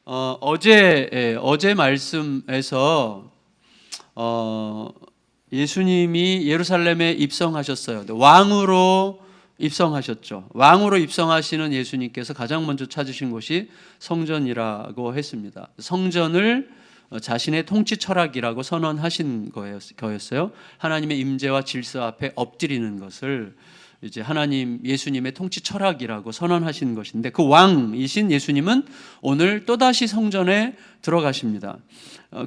어제 말씀에서 예수님이 예루살렘에 입성하셨어요. 왕으로 입성하셨죠. 왕으로 입성하시는 예수님께서 가장 먼저 찾으신 곳이 성전이라고 했습니다. 성전을 자신의 통치 철학이라고 선언하신 거였어요. 하나님의 임재와 질서 앞에 엎드리는 것을 이제 예수님의 통치 철학이라고 선언하신 것인데, 그 왕이신 예수님은 오늘 또다시 성전에 들어가십니다.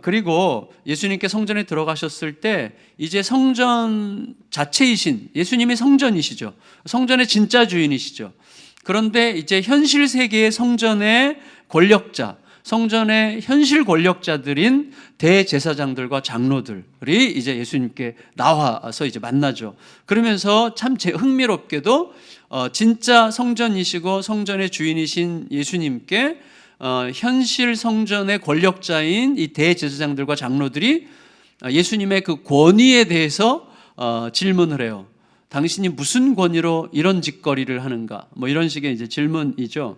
그리고 예수님께 성전에 들어가셨을 때 이제 성전 자체이신 예수님이 성전이시죠. 성전의 진짜 주인이시죠. 그런데 이제 현실 세계의 성전의 권력자, 성전의 현실 권력자들인 대제사장들과 장로들이 이제 예수님께 나와서 이제 만나죠. 그러면서 참 흥미롭게도 진짜 성전이시고 성전의 주인이신 예수님께 현실 성전의 권력자인 이 대제사장들과 장로들이 예수님의 그 권위에 대해서 질문을 해요. 당신이 무슨 권위로 이런 짓거리를 하는가? 뭐 이런 식의 이제 질문이죠.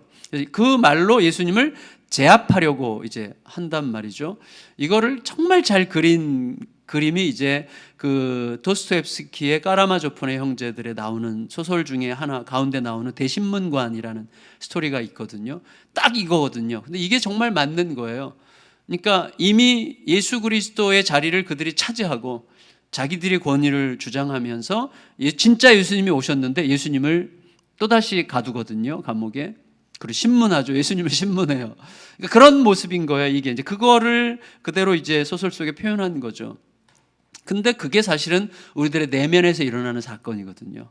그 말로 예수님을 제압하려고 이제 한단 말이죠. 이거를 정말 잘 그린 그림이 이제 그 도스토옙스키의 까라마조폰의 형제들에 나오는 소설 중에 하나 가운데 나오는 대신문관이라는 스토리가 있거든요. 딱 이거거든요. 근데 이게 정말 맞는 거예요. 그러니까 이미 예수 그리스도의 자리를 그들이 차지하고 자기들의 권위를 주장하면서 진짜 예수님이 오셨는데 예수님을 또다시 가두거든요. 감옥에. 그리고 신문하죠. 예수님을 신문해요. 그러니까 그런 모습인 거예요. 이게 이제 그거를 그대로 이제 소설 속에 표현한 거죠. 근데 그게 사실은 우리들의 내면에서 일어나는 사건이거든요.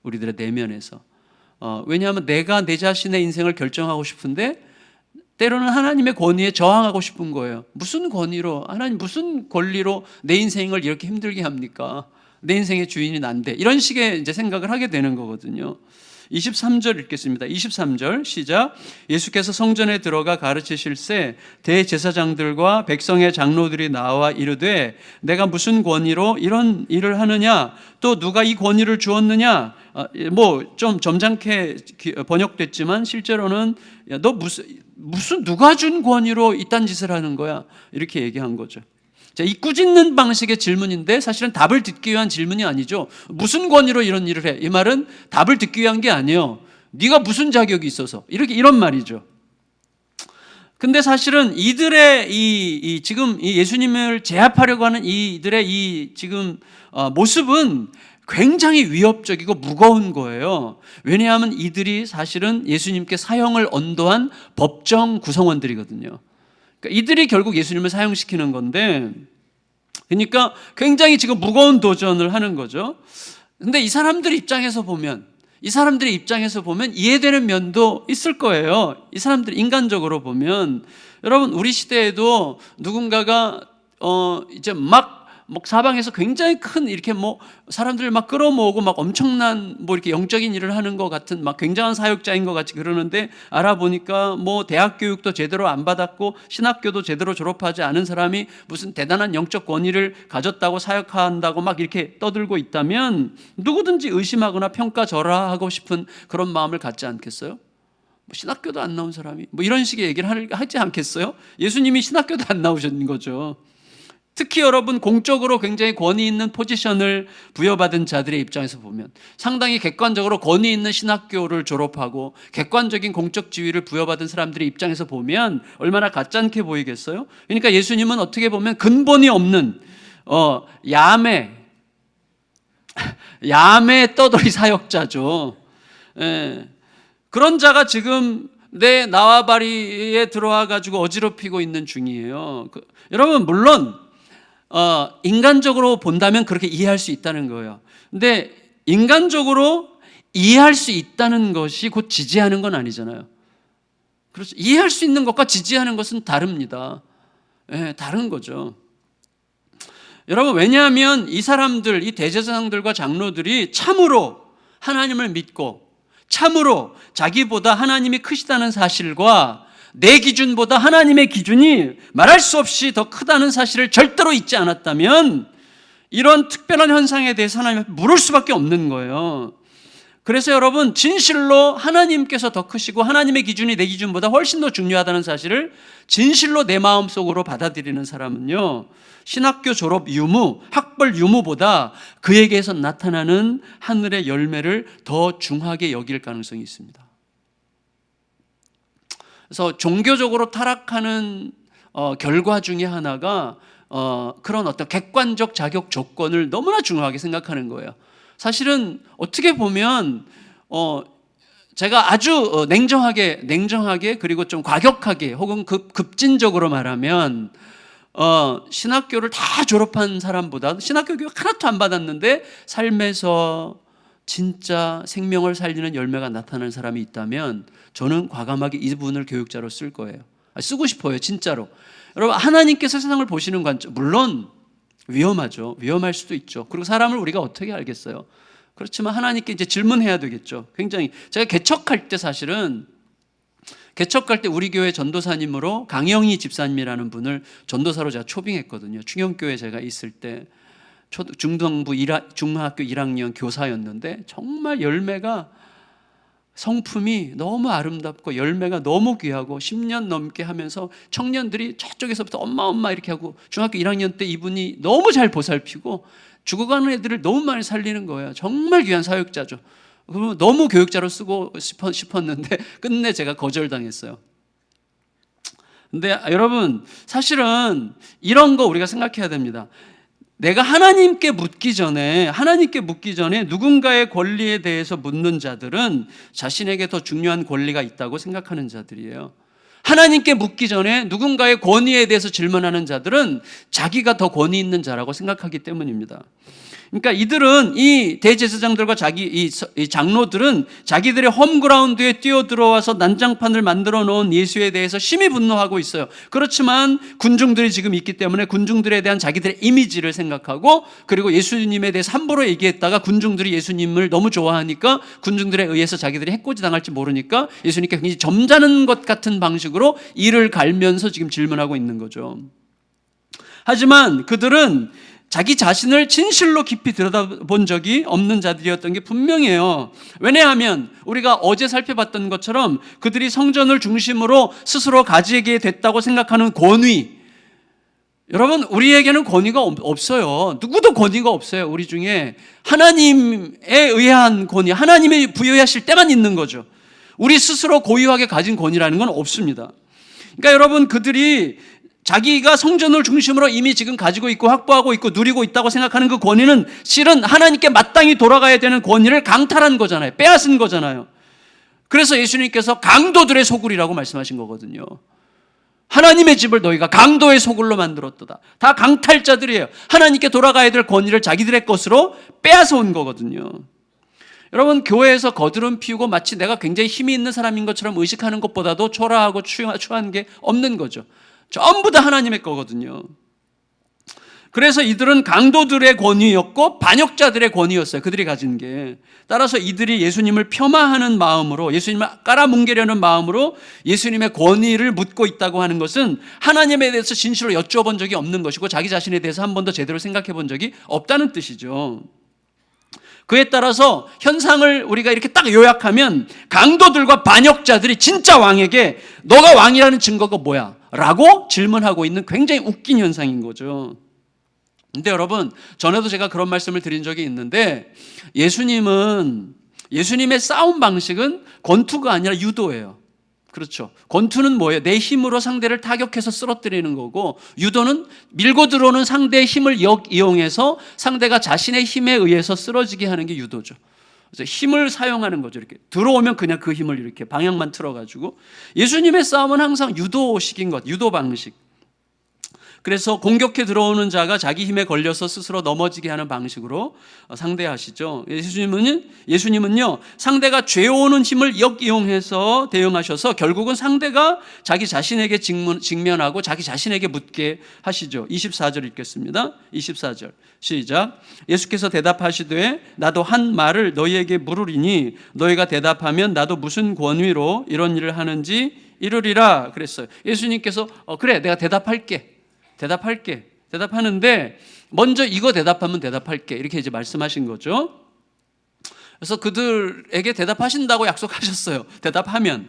우리들의 내면에서. 왜냐하면 내가 내 자신의 인생을 결정하고 싶은데 때로는 하나님의 권위에 저항하고 싶은 거예요. 무슨 권위로, 하나님 무슨 권리로 내 인생을 이렇게 힘들게 합니까? 내 인생의 주인이 난데. 이런 식의 이제 생각을 하게 되는 거거든요. 23절 읽겠습니다. 23절 시작. 예수께서 성전에 들어가 가르치실새 대제사장들과 백성의 장로들이 나와 이르되 내가 무슨 권위로 이런 일을 하느냐, 또 누가 이 권위를 주었느냐. 뭐 좀 점잖게 번역됐지만 실제로는 너 무슨 누가 준 권위로 이딴 짓을 하는 거야, 이렇게 얘기한 거죠. 자, 이 꾸짖는 방식의 질문인데 사실은 답을 듣기 위한 질문이 아니죠. 무슨 권위로 이런 일을 해? 이 말은 답을 듣기 위한 게 아니에요. 네가 무슨 자격이 있어서 이런 말이죠. 근데 사실은 이들의 지금 이 예수님을 제압하려고 하는 이들의 지금 모습은 굉장히 위협적이고 무거운 거예요. 왜냐하면 이들이 사실은 예수님께 사형을 언도한 법정 구성원들이거든요. 그러니까 이들이 결국 예수님을 사형시키는 건데, 그러니까 굉장히 지금 무거운 도전을 하는 거죠. 근데 이 사람들의 입장에서 보면 이해되는 면도 있을 거예요. 이 사람들 인간적으로 보면, 여러분 우리 시대에도 누군가가 이제 막 사방에서 굉장히 큰 이렇게 사람들을 막 끌어모으고 막 엄청난 이렇게 영적인 일을 하는 것 같은 막 굉장한 사역자인 것 같이 그러는데, 알아보니까 대학 교육도 제대로 안 받았고 신학교도 제대로 졸업하지 않은 사람이 무슨 대단한 영적 권위를 가졌다고 사역한다고 막 이렇게 떠들고 있다면 누구든지 의심하거나 평가절하하고 싶은 그런 마음을 갖지 않겠어요? 신학교도 안 나온 사람이 이런 식의 얘기를 하지 않겠어요? 예수님이 신학교도 안 나오신 거죠. 특히 여러분 공적으로 굉장히 권위 있는 포지션을 부여받은 자들의 입장에서 보면, 상당히 객관적으로 권위 있는 신학교를 졸업하고 객관적인 공적 지위를 부여받은 사람들의 입장에서 보면 얼마나 가짜않게 보이겠어요? 그러니까 예수님은 어떻게 보면 근본이 없는 야매 떠돌이 사역자죠. 그런 자가 지금 내 나와바리에 들어와 가지고 어지럽히고 있는 중이에요. 여러분 물론 인간적으로 본다면 그렇게 이해할 수 있다는 거예요. 근데 인간적으로 이해할 수 있다는 것이 곧 지지하는 건 아니잖아요. 그렇죠. 이해할 수 있는 것과 지지하는 것은 다릅니다. 다른 거죠. 여러분, 왜냐하면 이 사람들, 이 대제사장들과 장로들이 참으로 하나님을 믿고 참으로 자기보다 하나님이 크시다는 사실과 내 기준보다 하나님의 기준이 말할 수 없이 더 크다는 사실을 절대로 잊지 않았다면 이런 특별한 현상에 대해서 하나님 앞에 물을 수밖에 없는 거예요. 그래서 여러분, 진실로 하나님께서 더 크시고 하나님의 기준이 내 기준보다 훨씬 더 중요하다는 사실을 진실로 내 마음속으로 받아들이는 사람은요, 신학교 졸업 유무, 학벌 유무보다 그에게서 나타나는 하늘의 열매를 더 중하게 여길 가능성이 있습니다. 그래서 종교적으로 타락하는 결과 중에 하나가 그런 어떤 객관적 자격 조건을 너무나 중요하게 생각하는 거예요. 사실은 어떻게 보면 제가 아주 냉정하게 그리고 좀 과격하게 혹은 급진적으로 말하면 신학교를 다 졸업한 사람보다 신학교 교육 하나도 안 받았는데 삶에서 진짜 생명을 살리는 열매가 나타나는 사람이 있다면 저는 과감하게 이분을 교육자로 쓸 거예요. 쓰고 싶어요, 진짜로. 여러분, 하나님께서 세상을 보시는 관점, 물론 위험하죠. 위험할 수도 있죠. 그리고 사람을 우리가 어떻게 알겠어요? 그렇지만 하나님께 이제 질문해야 되겠죠. 굉장히 제가 개척할 때 사실은 개척할 때 우리 교회 전도사님으로 강영희 집사님이라는 분을 전도사로 제가 초빙했거든요. 충영교회 제가 있을 때 중학교 1학년 교사였는데 정말 열매가 성품이 너무 아름답고 열매가 너무 귀하고 10년 넘게 하면서 청년들이 저쪽에서부터 엄마 이렇게 하고 중학교 1학년 때 이분이 너무 잘 보살피고 죽어가는 애들을 너무 많이 살리는 거예요. 정말 귀한 사역자죠. 그러면 너무 교육자로 쓰고 싶었는데 끝내 제가 거절당했어요. 근데 여러분, 사실은 이런 거 우리가 생각해야 됩니다. 내가 하나님께 묻기 전에 누군가의 권리에 대해서 묻는 자들은 자신에게 더 중요한 권리가 있다고 생각하는 자들이에요. 하나님께 묻기 전에 누군가의 권위에 대해서 질문하는 자들은 자기가 더 권위 있는 자라고 생각하기 때문입니다. 그러니까 이들은, 이 대제사장들과 이 장로들은 자기들의 홈그라운드에 뛰어들어와서 난장판을 만들어 놓은 예수에 대해서 심히 분노하고 있어요. 그렇지만 군중들이 지금 있기 때문에 군중들에 대한 자기들의 이미지를 생각하고, 그리고 예수님에 대해서 함부로 얘기했다가 군중들이 예수님을 너무 좋아하니까 군중들에 의해서 자기들이 해코지 당할지 모르니까 예수님께 굉장히 점잖은 것 같은 방식으로 이를 갈면서 지금 질문하고 있는 거죠. 하지만 그들은 자기 자신을 진실로 깊이 들여다본 적이 없는 자들이었던 게 분명해요. 왜냐하면 우리가 어제 살펴봤던 것처럼 그들이 성전을 중심으로 스스로 가지게 됐다고 생각하는 권위, 여러분, 우리에게는 권위가 없어요. 누구도 권위가 없어요. 우리 중에 하나님에 의한 권위, 하나님이 부여하실 때만 있는 거죠. 우리 스스로 고유하게 가진 권위라는 건 없습니다. 그러니까 여러분, 그들이 자기가 성전을 중심으로 이미 지금 가지고 있고 확보하고 있고 누리고 있다고 생각하는 그 권위는 실은 하나님께 마땅히 돌아가야 되는 권위를 강탈한 거잖아요. 빼앗은 거잖아요. 그래서 예수님께서 강도들의 소굴이라고 말씀하신 거거든요. 하나님의 집을 너희가 강도의 소굴로 만들었도다. 다 강탈자들이에요. 하나님께 돌아가야 될 권위를 자기들의 것으로 빼앗아 온 거거든요. 여러분, 교회에서 거드름 피우고 마치 내가 굉장히 힘이 있는 사람인 것처럼 의식하는 것보다도 초라하고 추한 게 없는 거죠. 전부 다 하나님의 거거든요. 그래서 이들은 강도들의 권위였고 반역자들의 권위였어요. 그들이 가진 게. 따라서 이들이 예수님을 폄하하는 마음으로, 예수님을 깔아뭉개려는 마음으로 예수님의 권위를 묻고 있다고 하는 것은 하나님에 대해서 진실로 여쭤본 적이 없는 것이고 자기 자신에 대해서 한 번도 제대로 생각해 본 적이 없다는 뜻이죠. 그에 따라서 현상을 우리가 이렇게 딱 요약하면 강도들과 반역자들이 진짜 왕에게 너가 왕이라는 증거가 뭐야? 라고 질문하고 있는 굉장히 웃긴 현상인 거죠. 근데 여러분, 전에도 제가 그런 말씀을 드린 적이 있는데 예수님의 싸움 방식은 권투가 아니라 유도예요. 그렇죠. 권투는 뭐예요? 내 힘으로 상대를 타격해서 쓰러뜨리는 거고, 유도는 밀고 들어오는 상대의 힘을 이용해서 상대가 자신의 힘에 의해서 쓰러지게 하는 게 유도죠. 그래서 힘을 사용하는 거죠. 이렇게 들어오면 그냥 그 힘을 이렇게 방향만 틀어가지고. 예수님의 싸움은 항상 유도식인 것, 유도 방식. 그래서 공격해 들어오는 자가 자기 힘에 걸려서 스스로 넘어지게 하는 방식으로 상대하시죠. 예수님은요, 상대가 죄오는 힘을 역이용해서 대응하셔서 결국은 상대가 자기 자신에게 직면하고 자기 자신에게 묻게 하시죠. 24절 읽겠습니다. 24절 시작. 예수께서 대답하시되 나도 한 말을 너희에게 물으리니 너희가 대답하면 나도 무슨 권위로 이런 일을 하는지 이르리라 그랬어요. 예수님께서 그래, 내가 대답하는데 먼저 이거 대답하면 대답할게, 이렇게 이제 말씀하신 거죠. 그래서 그들에게 대답하신다고 약속하셨어요. 대답하면.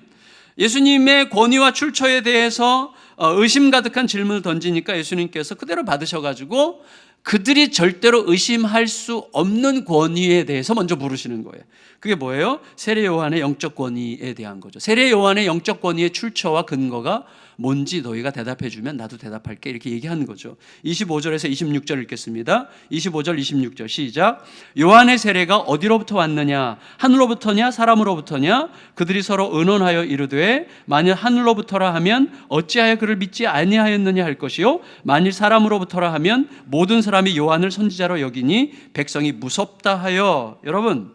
예수님의 권위와 출처에 대해서 의심 가득한 질문을 던지니까 예수님께서 그대로 받으셔가지고 그들이 절대로 의심할 수 없는 권위에 대해서 먼저 물으시는 거예요. 그게 뭐예요? 세례 요한의 영적 권위에 대한 거죠. 세례 요한의 영적 권위의 출처와 근거가 뭔지 너희가 대답해 주면 나도 대답할게, 이렇게 얘기하는 거죠. 25절에서 26절 읽겠습니다. 25절 26절 시작. 요한의 세례가 어디로부터 왔느냐? 하늘로부터냐 사람으로부터냐? 그들이 서로 의논하여 이르되 만일 하늘로부터라 하면 어찌하여 그를 믿지 아니하였느냐 할 것이요 만일 사람으로부터라 하면 모든 사람이 요한을 선지자로 여기니 백성이 무섭다 하여. 여러분,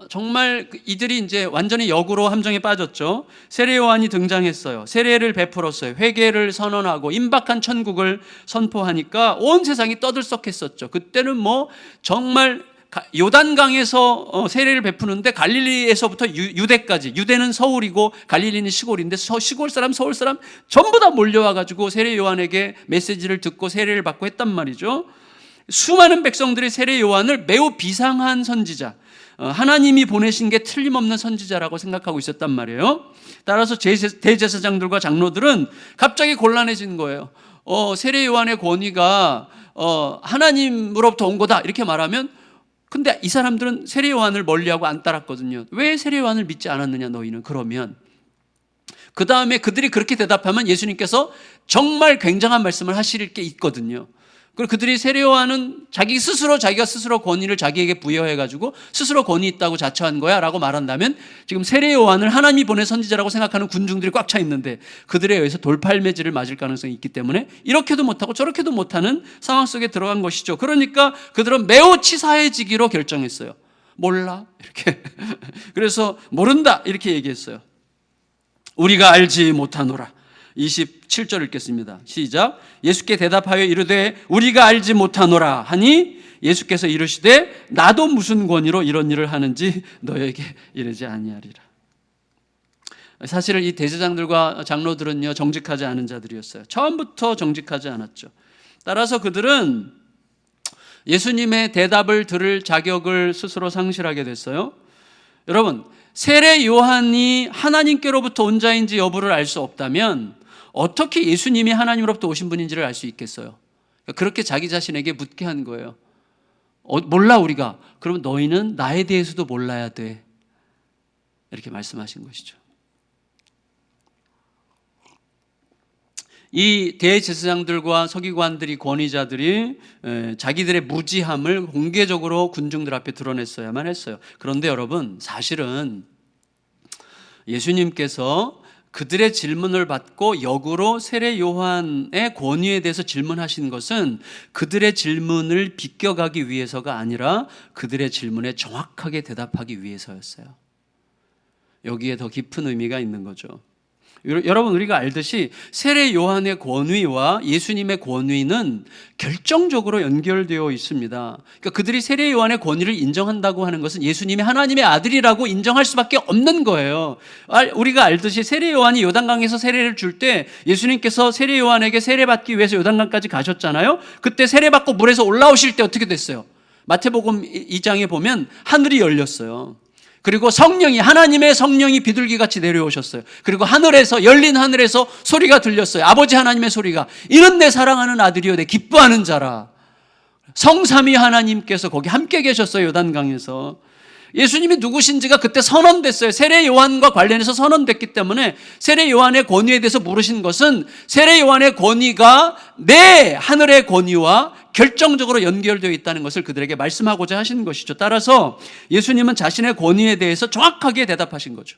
정말 이들이 이제 완전히 역으로 함정에 빠졌죠. 세례 요한이 등장했어요. 세례를 베풀었어요. 회개를 선언하고 임박한 천국을 선포하니까 온 세상이 떠들썩했었죠. 그때는 뭐 정말 요단강에서 세례를 베푸는데 갈릴리에서부터 유대까지, 유대는 서울이고 갈릴리는 시골인데 시골 사람 서울 사람 전부 다 몰려와가지고 세례 요한에게 메시지를 듣고 세례를 받고 했단 말이죠. 수많은 백성들이 세례 요한을 매우 비상한 선지자, 하나님이 보내신 게 틀림없는 선지자라고 생각하고 있었단 말이에요. 따라서 대제사장들과 장로들은 갑자기 곤란해진 거예요. 세례 요한의 권위가 하나님으로부터 온 거다 이렇게 말하면, 근데 이 사람들은 세례 요한을 멀리하고 안 따랐거든요. 왜 세례 요한을 믿지 않았느냐 너희는? 그러면 그 다음에 그들이 그렇게 대답하면 예수님께서 정말 굉장한 말씀을 하실 게 있거든요. 그리고 그들이 세례 요한은 자기가 스스로 권위를 자기에게 부여해가지고 스스로 권위 있다고 자처한 거야 라고 말한다면, 지금 세례 요한을 하나님이 보낸 선지자라고 생각하는 군중들이 꽉 차 있는데 그들에 의해서 돌팔매질을 맞을 가능성이 있기 때문에 이렇게도 못하고 저렇게도 못하는 상황 속에 들어간 것이죠. 그러니까 그들은 매우 치사해지기로 결정했어요. 몰라 이렇게. 그래서 모른다 이렇게 얘기했어요. 우리가 알지 못하노라. 27절 읽겠습니다. 시작. 예수께 대답하여 이르되 우리가 알지 못하노라 하니 예수께서 이르시되 나도 무슨 권위로 이런 일을 하는지 너에게 이르지 아니하리라. 사실은 이 대제사장들과 장로들은요 정직하지 않은 자들이었어요. 처음부터 정직하지 않았죠. 따라서 그들은 예수님의 대답을 들을 자격을 스스로 상실하게 됐어요. 여러분, 세례 요한이 하나님께로부터 온 자인지 여부를 알 수 없다면 어떻게 예수님이 하나님으로부터 오신 분인지를 알 수 있겠어요? 그렇게 자기 자신에게 묻게 한 거예요. 몰라 우리가. 그러면 너희는 나에 대해서도 몰라야 돼. 이렇게 말씀하신 것이죠. 이 대제사장들과 서기관들이, 권위자들이 자기들의 무지함을 공개적으로 군중들 앞에 드러냈어야만 했어요. 그런데 여러분, 사실은 예수님께서 그들의 질문을 받고 역으로 세례 요한의 권위에 대해서 질문하신 것은 그들의 질문을 비껴가기 위해서가 아니라 그들의 질문에 정확하게 대답하기 위해서였어요. 여기에 더 깊은 의미가 있는 거죠. 여러분, 우리가 알듯이 세례 요한의 권위와 예수님의 권위는 결정적으로 연결되어 있습니다. 그러니까 그들이 세례 요한의 권위를 인정한다고 하는 것은 예수님이 하나님의 아들이라고 인정할 수밖에 없는 거예요. 우리가 알듯이 세례 요한이 요단강에서 세례를 줄 때 예수님께서 세례 요한에게 세례받기 위해서 요단강까지 가셨잖아요. 그때 세례받고 물에서 올라오실 때 어떻게 됐어요? 마태복음 2장에 보면 하늘이 열렸어요. 그리고 성령이, 하나님의 성령이 비둘기같이 내려오셨어요. 그리고 하늘에서, 열린 하늘에서 소리가 들렸어요. 아버지 하나님의 소리가, 이는 내 사랑하는 아들이요 내 기뻐하는 자라. 성삼위 하나님께서 거기 함께 계셨어요. 요단강에서. 예수님이 누구신지가 그때 선언됐어요. 세례 요한과 관련해서 선언됐기 때문에 세례 요한의 권위에 대해서 물으신 것은 세례 요한의 권위가 내 하늘의 권위와 결정적으로 연결되어 있다는 것을 그들에게 말씀하고자 하시는 것이죠. 따라서 예수님은 자신의 권위에 대해서 정확하게 대답하신 거죠.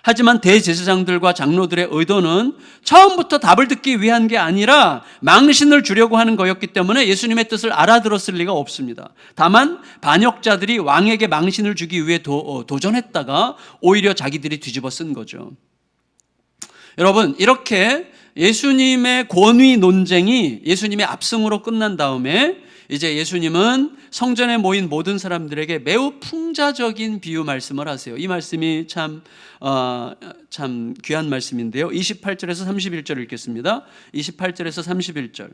하지만 대제사장들과 장로들의 의도는 처음부터 답을 듣기 위한 게 아니라 망신을 주려고 하는 거였기 때문에 예수님의 뜻을 알아들었을 리가 없습니다. 다만 반역자들이 왕에게 망신을 주기 위해 도전했다가 오히려 자기들이 뒤집어 쓴 거죠. 여러분, 이렇게 예수님의 권위 논쟁이 예수님의 압승으로 끝난 다음에 이제 예수님은 성전에 모인 모든 사람들에게 매우 풍자적인 비유 말씀을 하세요. 이 말씀이 참 귀한 말씀인데요. 28절에서 31절 읽겠습니다. 28절에서 31절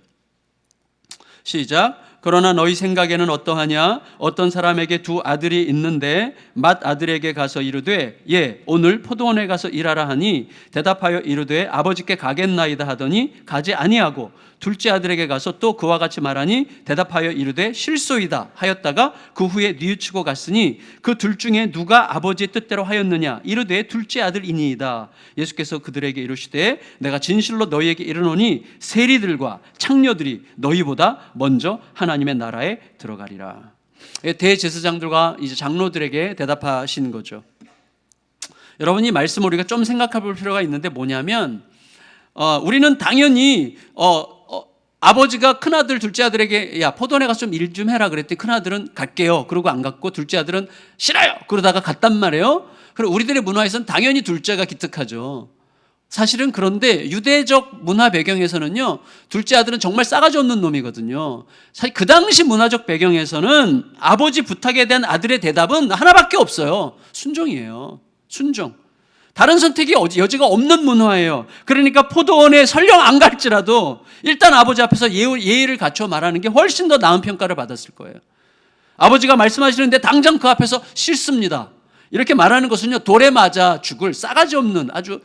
시작. 그러나 너희 생각에는 어떠하냐? 어떤 사람에게 두 아들이 있는데 맏 아들에게 가서 이르되 예 오늘 포도원에 가서 일하라 하니 대답하여 이르되 아버지께 가겠나이다 하더니 가지 아니하고 둘째 아들에게 가서 또 그와 같이 말하니 대답하여 이르되 실소이다 하였다가 그 후에 뉘우치고 갔으니 그 둘 중에 누가 아버지의 뜻대로 하였느냐? 이르되 둘째 아들이니이다. 예수께서 그들에게 이르시되 내가 진실로 너희에게 이르노니 세리들과 창녀들이 너희보다 먼저 하나님의 나라에 들어가리라. 대제사장들과 이제 장로들에게 대답하신 거죠. 여러분 이 말씀 우리가 좀 생각해 볼 필요가 있는데 뭐냐면 우리는 당연히 아버지가 큰아들 둘째 아들에게 야 포도원에 가서 좀 일 좀 해라 그랬더니 큰아들은 갈게요 그러고 안 갔고 둘째 아들은 싫어요 그러다가 갔단 말이에요. 그럼 우리들의 문화에서는 당연히 둘째가 기특하죠. 사실은 그런데 유대적 문화 배경에서는요 둘째 아들은 정말 싸가지 없는 놈이거든요. 사실 그 당시 문화적 배경에서는 아버지 부탁에 대한 아들의 대답은 하나밖에 없어요. 순종이에요. 순종. 다른 선택이 여지가 없는 문화예요. 그러니까 포도원에 설령 안 갈지라도 일단 아버지 앞에서 예의를 갖춰 말하는 게 훨씬 더 나은 평가를 받았을 거예요. 아버지가 말씀하시는데 당장 그 앞에서 싫습니다 이렇게 말하는 것은요 돌에 맞아 죽을 싸가지 없는 아주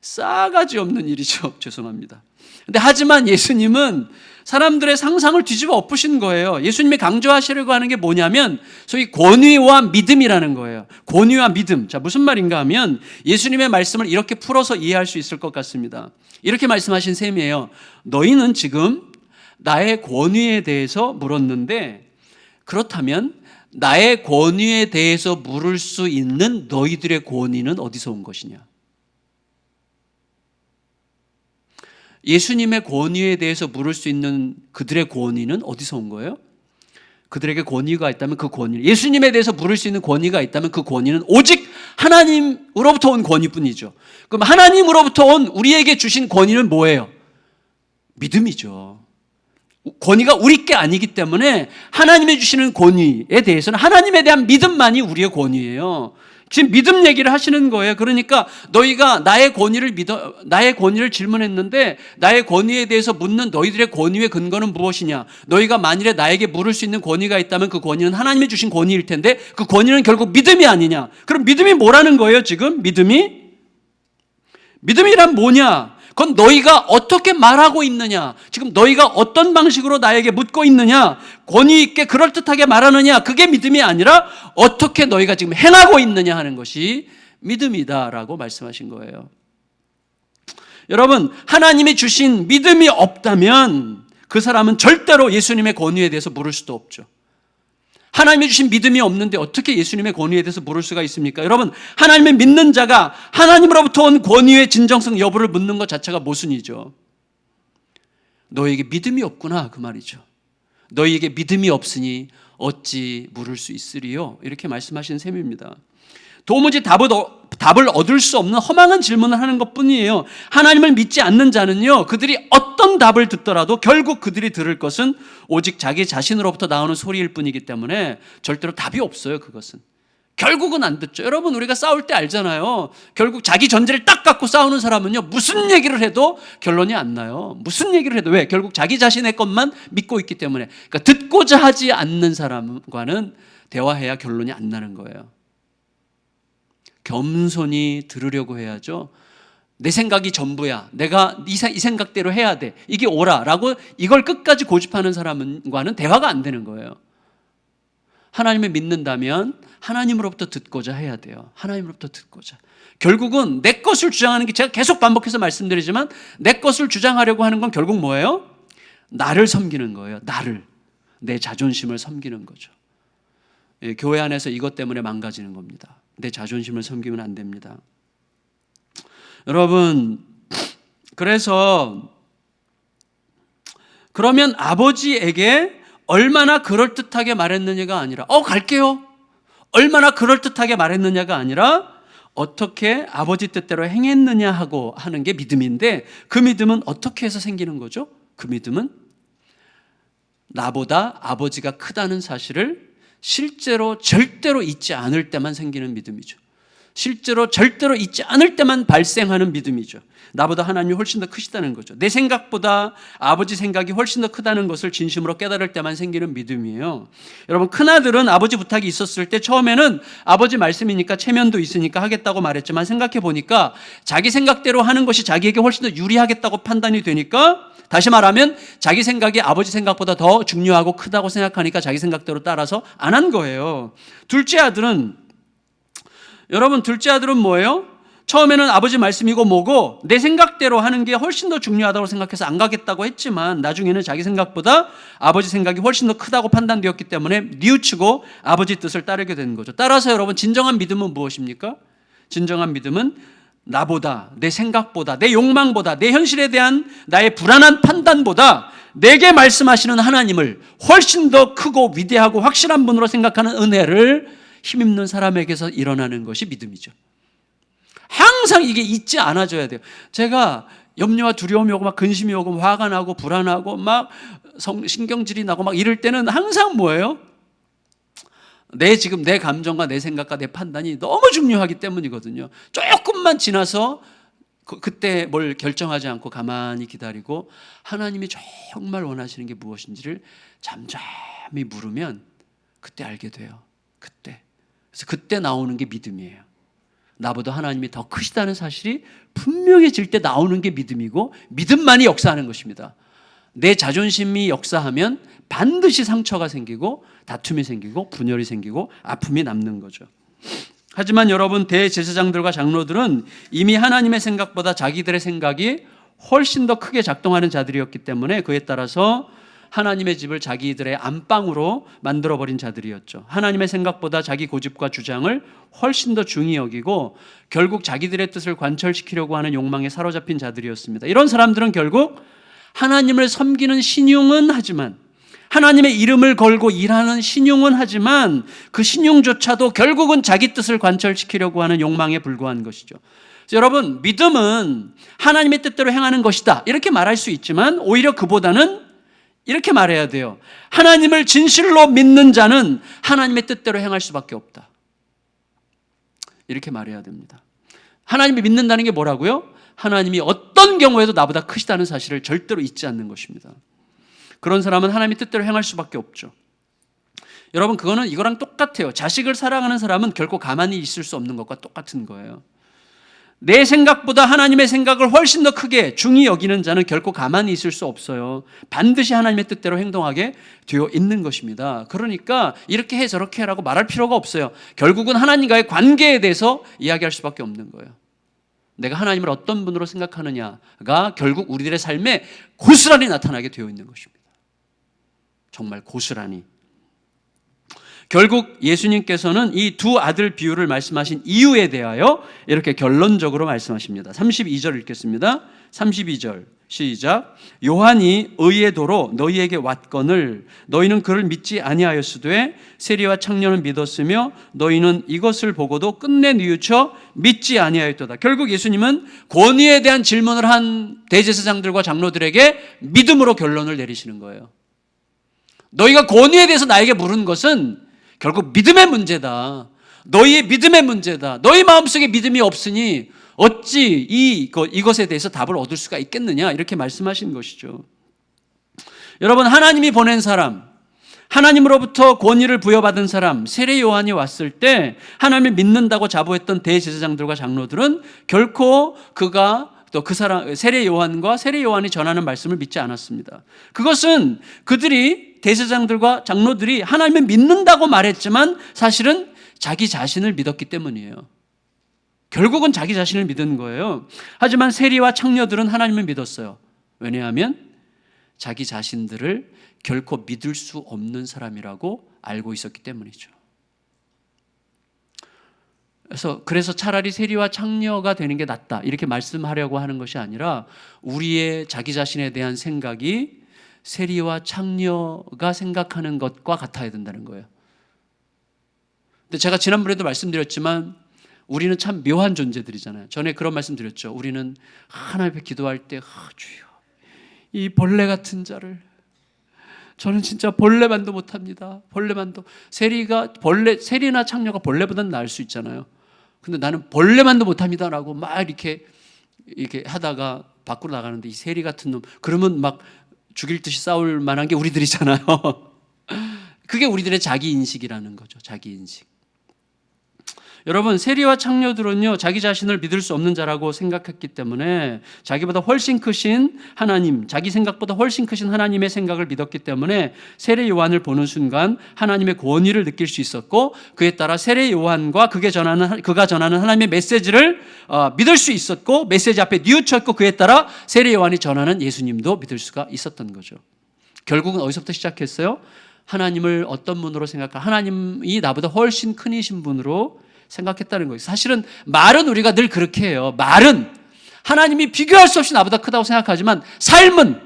싸가지 없는 일이죠. 죄송합니다. 근데 하지만 예수님은 사람들의 상상을 뒤집어 엎으신 거예요. 예수님이 강조하시려고 하는 게 뭐냐면 소위 권위와 믿음이라는 거예요. 권위와 믿음. 자, 무슨 말인가 하면 예수님의 말씀을 이렇게 풀어서 이해할 수 있을 것 같습니다. 이렇게 말씀하신 셈이에요. 너희는 지금 나의 권위에 대해서 물었는데 그렇다면 나의 권위에 대해서 물을 수 있는 너희들의 권위는 어디서 온 것이냐? 예수님의 권위에 대해서 물을 수 있는 그들의 권위는 어디서 온 거예요? 그들에게 권위가 있다면 그 권위, 예수님에 대해서 물을 수 있는 권위가 있다면 그 권위는 오직 하나님으로부터 온 권위뿐이죠. 그럼 하나님으로부터 온 우리에게 주신 권위는 뭐예요? 믿음이죠. 권위가 우리 게 아니기 때문에 하나님이 주시는 권위에 대해서는 하나님에 대한 믿음만이 우리의 권위예요. 지금 믿음 얘기를 하시는 거예요. 그러니까 너희가 나의 권위를 질문했는데 나의 권위에 대해서 묻는 너희들의 권위의 근거는 무엇이냐? 너희가 만일에 나에게 물을 수 있는 권위가 있다면 그 권위는 하나님이 주신 권위일 텐데 그 권위는 결국 믿음이 아니냐? 그럼 믿음이 뭐라는 거예요? 지금 믿음이란 뭐냐? 그건 너희가 어떻게 말하고 있느냐, 지금 너희가 어떤 방식으로 나에게 묻고 있느냐, 권위 있게 그럴듯하게 말하느냐, 그게 믿음이 아니라 어떻게 너희가 지금 행하고 있느냐 하는 것이 믿음이다라고 말씀하신 거예요. 여러분, 하나님이 주신 믿음이 없다면 그 사람은 절대로 예수님의 권위에 대해서 물을 수도 없죠. 하나님이 주신 믿음이 없는데 어떻게 예수님의 권위에 대해서 물을 수가 있습니까? 여러분, 하나님을 믿는 자가 하나님으로부터 온 권위의 진정성 여부를 묻는 것 자체가 모순이죠. 너에게 믿음이 없구나 그 말이죠. 너희에게 믿음이 없으니 어찌 물을 수 있으리요? 이렇게 말씀하신 셈입니다. 도무지 답을 얻을 수 없는 허망한 질문을 하는 것뿐이에요. 하나님을 믿지 않는 자는요, 그들이 어떤 답을 듣더라도 결국 그들이 들을 것은 오직 자기 자신으로부터 나오는 소리일 뿐이기 때문에 절대로 답이 없어요. 그것은 결국은 안 듣죠. 여러분, 우리가 싸울 때 알잖아요. 결국 자기 전제를 딱 갖고 싸우는 사람은요, 무슨 얘기를 해도 결론이 안 나요. 무슨 얘기를 해도. 왜? 결국 자기 자신의 것만 믿고 있기 때문에. 그러니까 듣고자 하지 않는 사람과는 대화해야 결론이 안 나는 거예요. 겸손히 들으려고 해야죠. 내 생각이 전부야, 내가 이 생각대로 해야 돼, 이게 옳아라고 이걸 끝까지 고집하는 사람과는 대화가 안 되는 거예요. 하나님을 믿는다면 하나님으로부터 듣고자 해야 돼요. 하나님으로부터 듣고자. 결국은 내 것을 주장하는 게, 제가 계속 반복해서 말씀드리지만 내 것을 주장하려고 하는 건 결국 뭐예요? 나를 섬기는 거예요. 내 자존심을 섬기는 거죠. 교회 안에서 이것 때문에 망가지는 겁니다. 내 자존심을 섬기면 안 됩니다. 여러분, 그래서 그러면 아버지에게 얼마나 그럴듯하게 말했느냐가 아니라 갈게요, 얼마나 그럴듯하게 말했느냐가 아니라 어떻게 아버지 뜻대로 행했느냐 하고 하는 게 믿음인데, 그 믿음은 어떻게 해서 생기는 거죠? 그 믿음은 나보다 아버지가 크다는 사실을 실제로 절대로 잊지 않을 때만 생기는 믿음이죠. 실제로 절대로 있지 않을 때만 발생하는 믿음이죠. 나보다 하나님이 훨씬 더 크시다는 거죠. 내 생각보다 아버지 생각이 훨씬 더 크다는 것을 진심으로 깨달을 때만 생기는 믿음이에요. 여러분, 큰아들은 아버지 부탁이 있었을 때 처음에는 아버지 말씀이니까 체면도 있으니까 하겠다고 말했지만 생각해 보니까 자기 생각대로 하는 것이 자기에게 훨씬 더 유리하겠다고 판단이 되니까, 다시 말하면 자기 생각이 아버지 생각보다 더 중요하고 크다고 생각하니까 자기 생각대로 따라서 안 한 거예요. 둘째 아들은 뭐예요? 처음에는 아버지 말씀이고 뭐고 내 생각대로 하는 게 훨씬 더 중요하다고 생각해서 안 가겠다고 했지만 나중에는 자기 생각보다 아버지 생각이 훨씬 더 크다고 판단되었기 때문에 뉘우치고 아버지 뜻을 따르게 되는 거죠. 따라서 여러분, 진정한 믿음은 무엇입니까? 진정한 믿음은 나보다, 내 생각보다, 내 욕망보다, 내 현실에 대한 나의 불안한 판단보다 내게 말씀하시는 하나님을 훨씬 더 크고 위대하고 확실한 분으로 생각하는 은혜를 힘입는 사람에게서 일어나는 것이 믿음이죠. 항상 이게 잊지 않아져야 돼요. 제가 염려와 두려움이 오고 막 근심이 오고 화가 나고 불안하고 막 신경질이 나고 막 이럴 때는 항상 뭐예요? 지금 내 감정과 내 생각과 내 판단이 너무 중요하기 때문이거든요. 조금만 지나서 그때 뭘 결정하지 않고 가만히 기다리고 하나님이 정말 원하시는 게 무엇인지를 잠잠히 물으면 그때 알게 돼요. 그래서 그때 나오는 게 믿음이에요. 나보다 하나님이 더 크시다는 사실이 분명해질 때 나오는 게 믿음이고, 믿음만이 역사하는 것입니다. 내 자존심이 역사하면 반드시 상처가 생기고 다툼이 생기고 분열이 생기고 아픔이 남는 거죠. 하지만 여러분, 대제사장들과 장로들은 이미 하나님의 생각보다 자기들의 생각이 훨씬 더 크게 작동하는 자들이었기 때문에 그에 따라서 하나님의 집을 자기들의 안방으로 만들어버린 자들이었죠. 하나님의 생각보다 자기 고집과 주장을 훨씬 더 중히 여기고 결국 자기들의 뜻을 관철시키려고 하는 욕망에 사로잡힌 자들이었습니다. 이런 사람들은 결국 하나님을 섬기는 신용은 하지만, 하나님의 이름을 걸고 일하는 신용은 하지만 그 신용조차도 결국은 자기 뜻을 관철시키려고 하는 욕망에 불과한 것이죠. 그래서 여러분, 믿음은 하나님의 뜻대로 행하는 것이다 이렇게 말할 수 있지만 오히려 그보다는 이렇게 말해야 돼요. 하나님을 진실로 믿는 자는 하나님의 뜻대로 행할 수밖에 없다. 이렇게 말해야 됩니다. 하나님을 믿는다는 게 뭐라고요? 하나님이 어떤 경우에도 나보다 크시다는 사실을 절대로 잊지 않는 것입니다. 그런 사람은 하나님의 뜻대로 행할 수밖에 없죠. 여러분, 그거는 이거랑 똑같아요. 자식을 사랑하는 사람은 결코 가만히 있을 수 없는 것과 똑같은 거예요. 내 생각보다 하나님의 생각을 훨씬 더 크게 중히 여기는 자는 결코 가만히 있을 수 없어요. 반드시 하나님의 뜻대로 행동하게 되어 있는 것입니다. 그러니까 이렇게 해 저렇게 해라고 말할 필요가 없어요. 결국은 하나님과의 관계에 대해서 이야기할 수밖에 없는 거예요. 내가 하나님을 어떤 분으로 생각하느냐가 결국 우리들의 삶에 고스란히 나타나게 되어 있는 것입니다. 정말 고스란히. 결국 예수님께서는 이 두 아들 비유를 말씀하신 이유에 대하여 이렇게 결론적으로 말씀하십니다. 32절 읽겠습니다. 32절 시작. 요한이 의의 도로 너희에게 왔거늘 너희는 그를 믿지 아니하였으되 세리와 창녀는 믿었으며 너희는 이것을 보고도 끝내 뉘우쳐 믿지 아니하였도다. 결국 예수님은 권위에 대한 질문을 한 대제사장들과 장로들에게 믿음으로 결론을 내리시는 거예요. 너희가 권위에 대해서 나에게 물은 것은 결국 믿음의 문제다. 너희의 믿음의 문제다. 너희 마음속에 믿음이 없으니 어찌 이것에 대해서 답을 얻을 수가 있겠느냐, 이렇게 말씀하신 것이죠. 여러분, 하나님이 보낸 사람, 하나님으로부터 권위를 부여받은 사람, 세례 요한이 왔을 때 하나님을 믿는다고 자부했던 대제사장들과 장로들은 결코 그가 또 그 사람 세례 요한과 세례 요한이 전하는 말씀을 믿지 않았습니다. 그것은 그들이, 대제사장들과 장로들이 하나님을 믿는다고 말했지만 사실은 자기 자신을 믿었기 때문이에요. 결국은 자기 자신을 믿은 거예요. 하지만 세리와 창녀들은 하나님을 믿었어요. 왜냐하면 자기 자신들을 결코 믿을 수 없는 사람이라고 알고 있었기 때문이죠. 그래서 차라리 세리와 창녀가 되는 게 낫다 이렇게 말씀하려고 하는 것이 아니라 우리의 자기 자신에 대한 생각이 세리와 창녀가 생각하는 것과 같아야 된다는 거예요. 근데 제가 지난번에도 말씀드렸지만 우리는 참 묘한 존재들이잖아요. 전에 그런 말씀 드렸죠. 우리는 하나님 앞에 기도할 때 주여, 이 벌레 같은 자를, 저는 진짜 벌레만도 못합니다. 벌레만도. 세리나 창녀가 벌레보다는 나을 수 있잖아요. 근데 나는 벌레만도 못합니다라고 막 이렇게 하다가 밖으로 나가는데 이 세리 같은 놈, 그러면 막 죽일 듯이 싸울 만한 게 우리들이잖아요. 그게 우리들의 자기 인식이라는 거죠. 자기 인식. 여러분, 세리와 창녀들은요, 자기 자신을 믿을 수 없는 자라고 생각했기 때문에 자기보다 훨씬 크신 하나님, 자기 생각보다 훨씬 크신 하나님의 생각을 믿었기 때문에 세례 요한을 보는 순간 하나님의 권위를 느낄 수 있었고, 그에 따라 세례 요한과 그가 전하는 하나님의 메시지를 믿을 수 있었고, 메시지 앞에 뉘우쳤고, 그에 따라 세례 요한이 전하는 예수님도 믿을 수가 있었던 거죠. 결국은 어디서부터 시작했어요? 하나님을 어떤 분으로 생각할까? 하나님이 나보다 훨씬 크신 분으로 생각했다는 거예요. 사실은 말은 우리가 늘 그렇게 해요. 말은 하나님이 비교할 수 없이 나보다 크다고 생각하지만 삶은,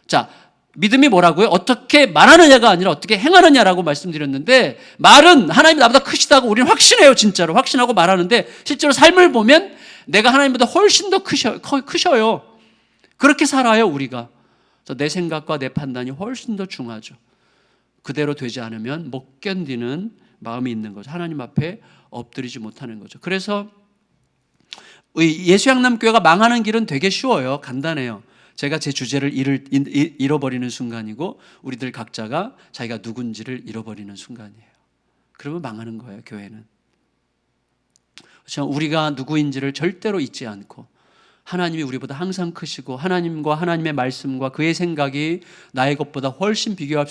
자, 믿음이 뭐라고요? 어떻게 말하느냐가 아니라 어떻게 행하느냐라고 말씀드렸는데, 말은 하나님이 나보다 크시다고 우리는 확신해요. 진짜로 확신하고 말하는데 실제로 삶을 보면 내가 하나님보다 훨씬 더 크셔요. 그렇게 살아요, 우리가. 그래서 내 생각과 내 판단이 훨씬 더 중하죠. 그대로 되지 않으면 못 견디는 마음이 있는 거죠. 하나님 앞에 엎드리지 못하는 거죠. 그래서 예수양남교회가 망하는 길은 되게 쉬워요. 간단해요. 제가 제 주제를 잃어버리는 순간이고 우리들 각자가 자기가 누군지를 잃어버리는 순간이에요. 그러면 망하는 거예요, 교회는. 그렇죠? 우리가 누구인지를 절대로 잊지 않고 하나님이 우리보다 항상 크시고 하나님과 하나님의 말씀과 그의 생각이 나의 것보다 훨씬 비교할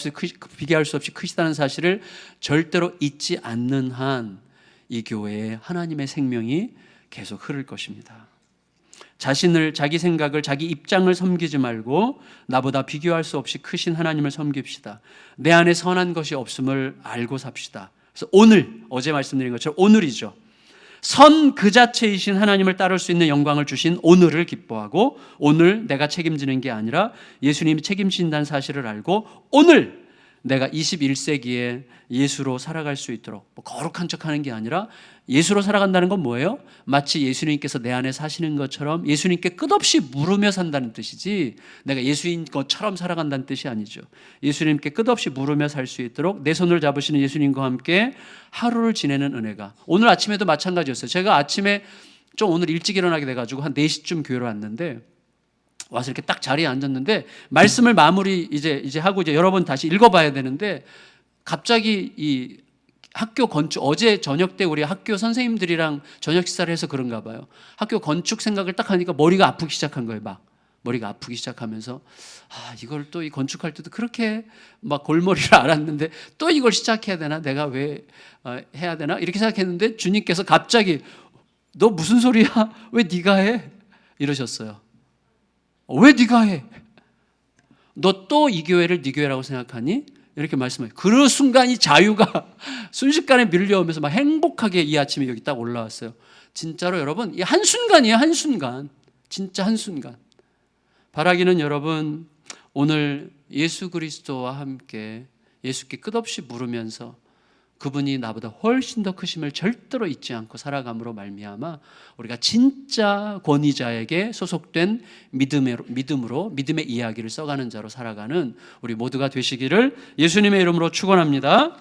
수 없이 크시다는 사실을 절대로 잊지 않는 한 이 교회에 하나님의 생명이 계속 흐를 것입니다. 자기 생각을, 자기 입장을 섬기지 말고 나보다 비교할 수 없이 크신 하나님을 섬깁시다. 내 안에 선한 것이 없음을 알고 삽시다. 그래서 오늘, 어제 말씀드린 것처럼 오늘이죠. 선 그 자체이신 하나님을 따를 수 있는 영광을 주신 오늘을 기뻐하고, 오늘 내가 책임지는 게 아니라 예수님이 책임진다는 사실을 알고 오늘 내가 21세기에 예수로 살아갈 수 있도록, 거룩한 척하는 게 아니라 예수로 살아간다는 건 뭐예요? 마치 예수님께서 내 안에 사시는 것처럼 예수님께 끝없이 물으며 산다는 뜻이지, 내가 예수인 것처럼 살아간다는 뜻이 아니죠. 예수님께 끝없이 물으며 살 수 있도록 내 손을 잡으시는 예수님과 함께 하루를 지내는 은혜가, 오늘 아침에도 마찬가지였어요. 제가 아침에 좀 오늘 일찍 일어나게 돼가지고 한 4시쯤 교회로 왔는데, 와서 이렇게 딱 자리에 앉았는데 말씀을 마무리 이제 하고 이제 여러 번 다시 읽어봐야 되는데, 갑자기 이 학교 건축, 어제 저녁 때 우리 학교 선생님들이랑 저녁 식사를 해서 그런가 봐요. 학교 건축 생각을 딱 하니까 머리가 아프기 시작한 거예요. 막 머리가 아프기 시작하면서, 이걸 또 이 건축할 때도 그렇게 막 골머리를 앓았는데 또 이걸 시작해야 되나? 내가 왜 해야 되나? 이렇게 생각했는데 주님께서 갑자기 너 무슨 소리야? 왜 네가 해? 이러셨어요. 왜 네가 해? 너 또 이 교회를 네 교회라고 생각하니? 이렇게 말씀해요. 그 순간이 자유가 순식간에 밀려오면서 막 행복하게 이 아침에 여기 딱 올라왔어요. 진짜로 여러분, 이 한순간이에요. 한순간. 진짜 한순간. 바라기는 여러분, 오늘 예수 그리스도와 함께 예수께 끝없이 물으면서 그분이 나보다 훨씬 더 크심을 절대로 잊지 않고 살아감으로 말미암아 우리가 진짜 권위자에게 소속된 믿음으로 믿음의 이야기를 써가는 자로 살아가는 우리 모두가 되시기를 예수님의 이름으로 축원합니다.